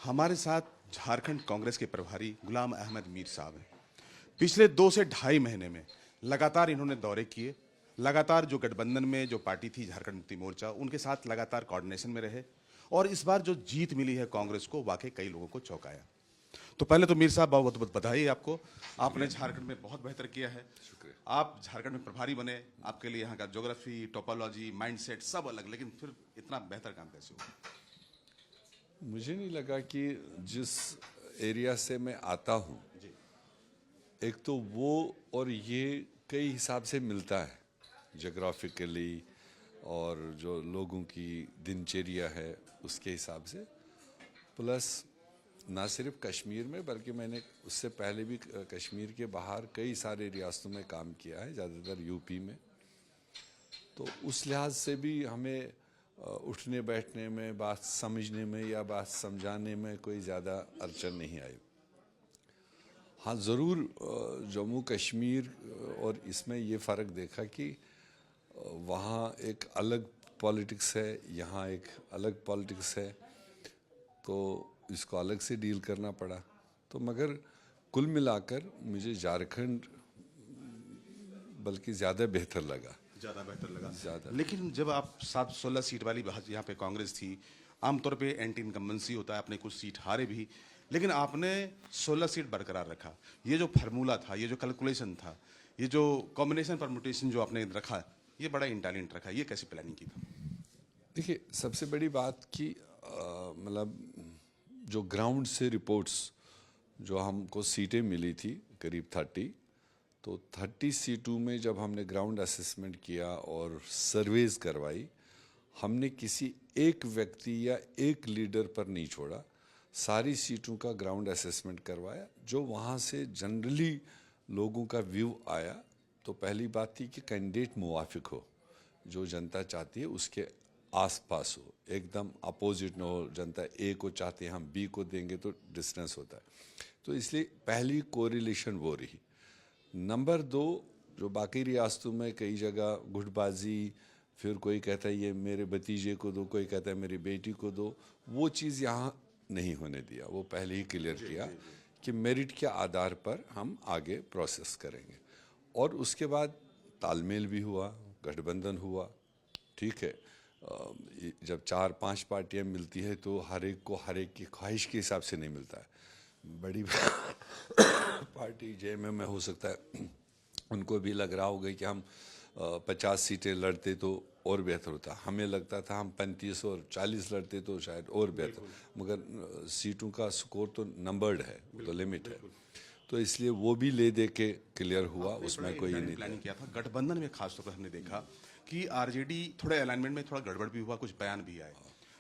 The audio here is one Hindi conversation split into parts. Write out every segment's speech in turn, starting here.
हमारे साथ झारखंड कांग्रेस के प्रभारी गुलाम अहमद मीर साहब हैं। पिछले 2 से ढाई महीने में लगातार इन्होंने दौरे किए। लगातार जो गठबंधन में जो पार्टी थी झारखंड मुक्ति मोर्चा, उनके साथ लगातार कोऑर्डिनेशन में रहे और इस बार जो जीत मिली है कांग्रेस को, वाकई कई लोगों को चौंकाया। तो पहले तो मीर साहब बहुत बहुत बधाई आपको। आपने झारखंड में बहुत बेहतर किया है। शुक्रिया। आप झारखंड में प्रभारी बने, आपके लिए यहाँ का ज्योग्राफी, टोपोलॉजी, माइंडसेट सब अलग, लेकिन फिर इतना बेहतर काम कैसे हुआ? मुझे नहीं लगा कि जिस एरिया से मैं आता हूँ, जी एक तो वो और ये कई हिसाब से मिलता है जोग्राफिकली, और जो लोगों की दिनचर्या है उसके हिसाब से। प्लस ना सिर्फ कश्मीर में, बल्कि मैंने उससे पहले भी कश्मीर के बाहर कई सारे रियासतों में काम किया है, ज़्यादातर यूपी में। तो उस लिहाज से भी हमें उठने बैठने में, बात समझने में या बात समझाने में कोई ज़्यादा अड़चन नहीं आई। हाँ, ज़रूर जम्मू कश्मीर और इसमें ये फ़र्क देखा कि वहाँ एक अलग पॉलिटिक्स है, यहाँ एक अलग पॉलिटिक्स है, तो इसको अलग से डील करना पड़ा। तो मगर कुल मिलाकर मुझे झारखंड बल्कि ज़्यादा बेहतर लगा। ज़्यादा बेहतर लगा। ज़्यादा। लेकिन जब आप 7-16 सीट वाली यहाँ पे कांग्रेस थी, आमतौर पे एंटी इनकम्बेंसी होता है, आपने कुछ सीट हारे भी, लेकिन आपने 16 सीट बरकरार रखा। ये जो फार्मूला था, ये जो कैलकुलेशन था, ये जो कॉम्बिनेशन परमुटेशन जो आपने रखा, ये बड़ा इंटेलिजेंट रखा। ये कैसे प्लानिंग की था? देखिए, सबसे बड़ी बात कि मतलब जो ग्राउंड से रिपोर्ट्स जो हमको सीटें मिली थी करीब 30, तो 30 सीटों में जब हमने ग्राउंड असेसमेंट किया और सर्वेज करवाई, हमने किसी एक व्यक्ति या एक लीडर पर नहीं छोड़ा। सारी सीटों का ग्राउंड असेसमेंट करवाया। जो वहाँ से जनरली लोगों का व्यू आया, तो पहली बात थी कि कैंडिडेट मुवाफिक हो, जो जनता चाहती है उसके आसपास हो, एकदम अपोजिट न हो। जनता ए को चाहती है, हम बी को देंगे तो डिस्टेंस होता है। तो इसलिए पहली कोरिलेशन वो रही। नंबर 2, जो बाकी रियासतों में कई जगह गुटबाजी, फिर कोई कहता है ये मेरे भतीजे को दो, कोई कहता है मेरी बेटी को दो, वो चीज़ यहाँ नहीं होने दिया। वो पहले ही क्लियर किया कि मेरिट के आधार पर हम आगे प्रोसेस करेंगे। और उसके बाद तालमेल भी हुआ, गठबंधन हुआ, ठीक है। जब 4-5 पार्टियां मिलती है तो हर एक को हर एक की ख्वाहिश के हिसाब से नहीं मिलता है। बड़ी पार्टी जेएमएम में हो सकता है उनको भी लग रहा होगा कि हम 50 सीटें लड़ते तो और बेहतर होता। हमें लगता था हम 35 और 40 लड़ते तो शायद और बेहतर, मगर सीटों का स्कोर तो नंबर्ड है, तो लिमिट है। तो इसलिए वो भी ले दे के क्लियर हुआ, उसमें कोई नहीं प्लानिंग किया था। गठबंधन में खासतौर पर हमने देखा कि आरजेडी थोड़े अलाइनमेंट में थोड़ा गड़बड़ भी हुआ, कुछ बयान भी आए,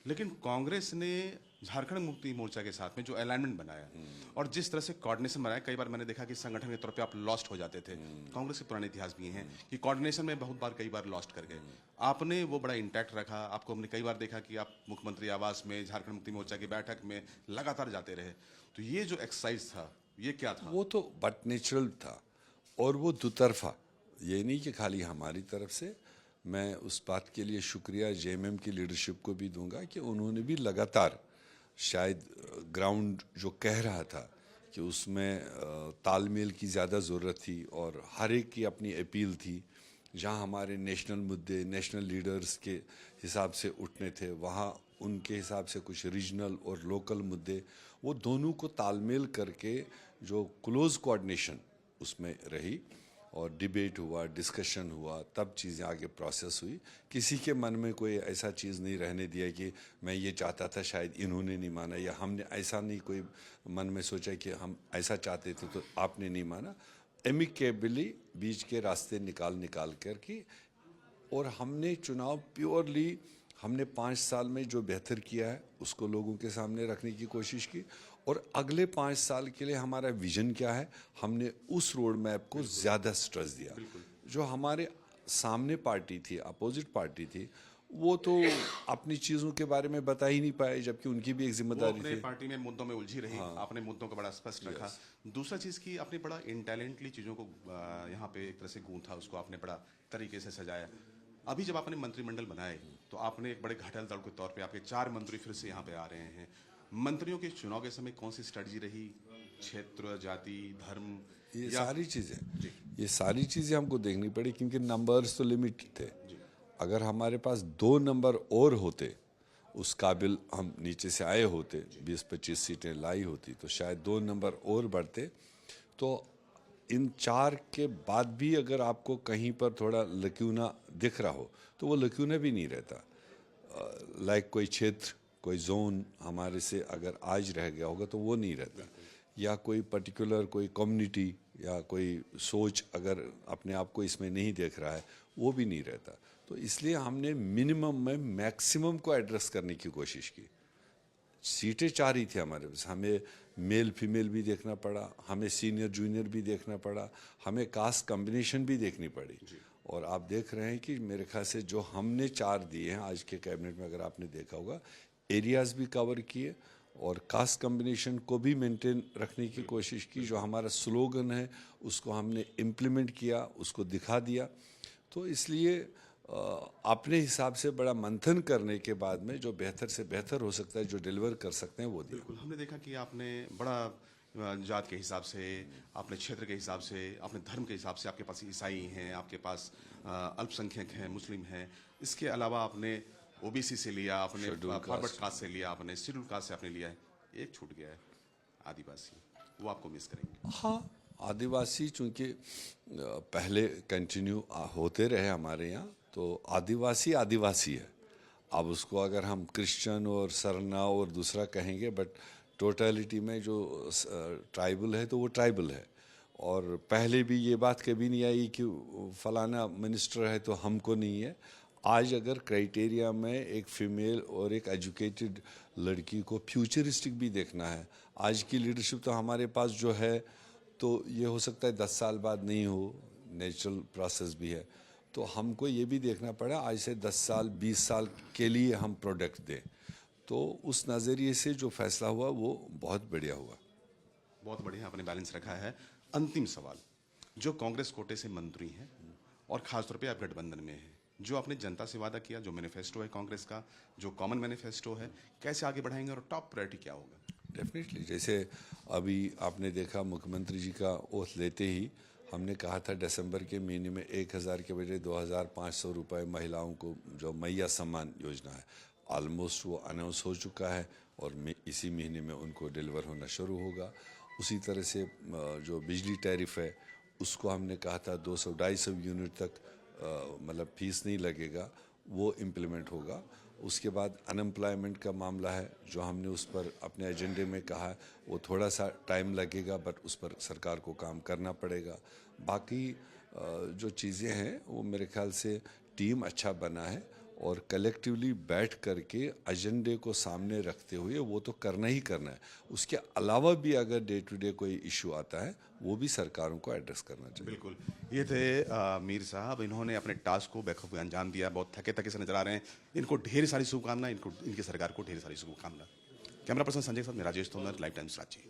लेकिन कांग्रेस ने झारखंड मुक्ति मोर्चा के साथ में जो अलाइनमेंट बनाया और जिस तरह से कोऑर्डिनेशन बनाया, कई बार मैंने देखा कि संगठन के तौर पे आप लॉस्ट हो जाते थे। कांग्रेस के पुराने इतिहास भी हैं कि कोऑर्डिनेशन में बहुत बार कई बार लॉस्ट कर गए। आपने वो बड़ा इंटैक्ट रखा। आपको हमने कई बार देखा कि आप मुख्यमंत्री आवास में, झारखंड मुक्ति मोर्चा की बैठक में लगातार जाते रहे। तो ये जो एक्सरसाइज था, ये क्या था? वो तो बट नेचुरल था, और वो दुतरफा, ये नहीं कि खाली हमारी तरफ से। मैं उस बात के लिए शुक्रिया जेएमएम की लीडरशिप को भी दूंगा कि उन्होंने भी लगातार, शायद ग्राउंड जो कह रहा था कि उसमें तालमेल की ज़्यादा ज़रूरत थी और हर एक की अपनी अपील थी। जहाँ हमारे नेशनल मुद्दे, नेशनल लीडर्स के हिसाब से उठने थे, वहाँ उनके हिसाब से कुछ रीजनल और लोकल मुद्दे, वो दोनों को तालमेल करके जो क्लोज कोऑर्डिनेशन उसमें रही और डिबेट हुआ, डिस्कशन हुआ, तब चीज़ें आगे प्रोसेस हुई। किसी के मन में कोई ऐसा चीज़ नहीं रहने दिया कि मैं ये चाहता था शायद इन्होंने नहीं माना, या हमने ऐसा नहीं कोई मन में सोचा कि हम ऐसा चाहते थे तो आपने नहीं माना। एमिकेबली बीच के रास्ते निकाल कर की, और हमने चुनाव प्योरली, हमने 5 साल में जो बेहतर किया है उसको लोगों के सामने रखने की कोशिश की, और अगले 5 साल के लिए हमारा विजन क्या है, हमने उस रोड मैप को ज़्यादा स्ट्रेस दिया। जो हमारे सामने पार्टी थी, अपोजिट पार्टी थी, वो तो अपनी चीज़ों के बारे में बता ही नहीं पाए, जबकि उनकी भी एक जिम्मेदारी थी। पार्टी में मुद्दों में उलझी रही। आपने मुद्दों को बड़ा स्पष्ट रखा। दूसरा चीज़ की आपने बड़ा इंटेलिजेंटली चीज़ों को यहाँ पे एक तरह से गूंथा, उसको आपने बड़ा तरीके से सजाया। अभी जब आपने मंत्रिमंडल बनाए तो आपने एक बड़े घटल दल के तौर पे आपके 4 मंत्री फिर से यहाँ पे आ रहे हैं। मंत्रियों के चुनाव के समय कौन सी स्ट्रेटजी रही, क्षेत्र, जाति, धर्म, ये सारी चीज़ें हमको देखनी पड़ी, क्योंकि नंबर्स तो लिमिट थे। अगर हमारे पास 2 नंबर और होते, उस काबिल हम नीचे से आए होते, 20-25 सीटें लाई होती, तो शायद 2 नंबर और बढ़ते। तो इन 4 के बाद भी अगर आपको कहीं पर थोड़ा लक्यूना दिख रहा हो, तो वो लक्यूना भी नहीं रहता। लाइक कोई क्षेत्र, कोई जोन हमारे से अगर आज रह गया होगा तो वो नहीं रहता, या कोई पर्टिकुलर कोई कम्युनिटी या कोई सोच अगर अपने आप को इसमें नहीं देख रहा है, वो भी नहीं रहता। तो इसलिए हमने मिनिमम में मैक्सिमम को एड्रेस करने की कोशिश की। सीटें 4 ही थी हमारे पास, हमें मेल फीमेल भी देखना पड़ा, हमें सीनियर जूनियर भी देखना पड़ा, हमें कास्ट कम्बिनेशन भी देखनी पड़ी। और आप देख रहे हैं कि मेरे ख्याल से जो हमने 4 दिए हैं आज के कैबिनेट में, अगर आपने देखा होगा, एरियाज़ भी कवर किए और कास्ट कम्बिनेशन को भी मेंटेन रखने की कोशिश की। जो हमारा स्लोगन है उसको हमने इम्प्लीमेंट किया, उसको दिखा दिया। तो इसलिए अपने हिसाब से बड़ा मंथन करने के बाद में जो बेहतर से बेहतर हो सकता है, जो डिलीवर कर सकते हैं, वो दिया। बिल्कुल, हमने देखा कि आपने बड़ा जात के हिसाब से, अपने क्षेत्र के हिसाब से, अपने धर्म के हिसाब से, आपके पास ईसाई हैं, आपके पास अल्पसंख्यक हैं, मुस्लिम हैं, इसके अलावा आपने ओबीसी से लिया, आपने फॉरवर्ड कास्ट से लिया, आपने शेड्यूल कास्ट से आपने लिया है, एक छूट गया है, आदिवासी, वो आपको मिस करेंगे। हाँ, आदिवासी चूँकि पहले कंटिन्यू होते रहे हमारे यहाँ, तो आदिवासी आदिवासी है। अब उसको अगर हम क्रिश्चियन और सरना और दूसरा कहेंगे, बट टोटलिटी में जो ट्राइबल है तो वो ट्राइबल है। और पहले भी ये बात कभी नहीं आई कि फलाना मिनिस्टर है तो हमको नहीं है। आज अगर क्राइटेरिया में एक फीमेल और एक एजुकेटेड लड़की को फ्यूचरिस्टिक भी देखना है, आज की लीडरशिप तो हमारे पास जो है, तो ये हो सकता है 10 साल बाद नहीं हो, नेचुरल प्रोसेस भी है। तो हमको ये भी देखना पड़ा आज से 10 साल 20 साल के लिए हम प्रोडक्ट दें। तो उस नज़रिए से जो फैसला हुआ वो बहुत बढ़िया हुआ। बहुत बढ़िया आपने बैलेंस रखा है। अंतिम सवाल, जो कांग्रेस कोटे से मंत्री हैं और खासतौर पे आप गठबंधन में हैं, जो आपने जनता से वादा किया, जो मैनिफेस्टो है कांग्रेस का, जो कॉमन मैनिफेस्टो है, कैसे आगे बढ़ाएंगे और टॉप प्रायोरिटी क्या होगा? डेफिनेटली, जैसे अभी आपने देखा मुख्यमंत्री जी का ओथ लेते ही हमने कहा था दिसंबर के महीने में 1000 के बजाय 2500 रुपये महिलाओं को, जो मैया सम्मान योजना है, ऑलमोस्ट वो अनाउंस हो चुका है और इसी महीने में उनको डिलीवर होना शुरू होगा। उसी तरह से जो बिजली टैरिफ है उसको हमने कहा था 200-250 यूनिट तक मतलब फीस नहीं लगेगा, वो इम्प्लीमेंट होगा। उसके बाद अनएम्प्लॉयमेंट का मामला है जो हमने उस पर अपने एजेंडे में कहा है, वो थोड़ा सा टाइम लगेगा बट उस पर सरकार को काम करना पड़ेगा। बाकी जो चीज़ें हैं वो मेरे ख्याल से टीम अच्छा बना है और कलेक्टिवली बैठ करके एजेंडे को सामने रखते हुए वो तो करना ही करना है। उसके अलावा भी अगर डे टू डे कोई इशू आता है वो भी सरकारों को एड्रेस करना चाहिए। बिल्कुल, ये थे मीर साहब, इन्होंने अपने टास्क को बखूबी अंजाम दिया, बहुत थके थके से नजर आ रहे हैं। इनको ढेर सारी शुभकामनाएं, इनकी सरकार को ढेर सारी शुभकामनाएं। कैमरा पर्सन संजय के साथ मैं राजेश तोमर, लाइव टाइम्स रांची।